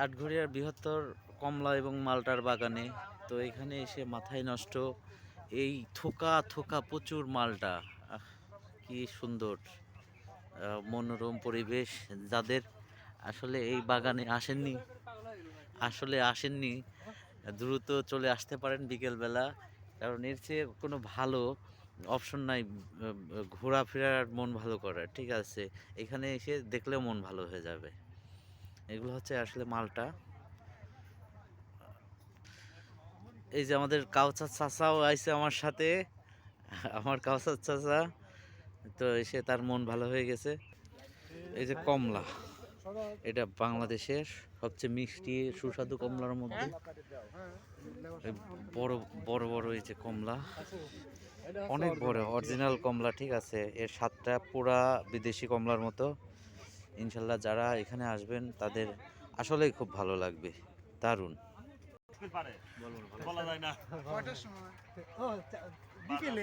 আটঘরিয়ার বৃহত্তর কমলা এবং মালটার বাগানে। তো এখানে এসে মাথায় নষ্ট, এই থোকা থোকা প্রচুর মালটা। কি সুন্দর মনোরম পরিবেশ। যাদের আসলে এই বাগানে আসেননি দ্রুত চলে আসতে পারেন বিকেলবেলা, কারণ এর চেয়ে কোনো ভালো অপশন নাই ঘোরাফেরার, মন ভালো করার। ঠিক আছে, এখানে এসে দেখলেও মন ভালো হয়ে যাবে। এগুলো হচ্ছে আসলে মালটা। এই যে আমাদের কাউসার চাচাও আইছে আমার সাথে, আমার কাউসার চাচা তো এসে তার মন ভালো হয়ে গেছে। এই যে কমলা, এটা বাংলাদেশের সবচেয়ে মিষ্টি সুস্বাদু কমলার মধ্যে এই বড় বড় বড় এই যে কমলা, অনেক বড় অরিজিনাল কমলা। ঠিক আছে, এর স্বাদটা পুরা বিদেশি কমলার মতো। ইনশাল্লাহ যারা এখানে আসবেন তাদের আসলেই খুব ভালো লাগবে, দারুণ। বলা যায় না।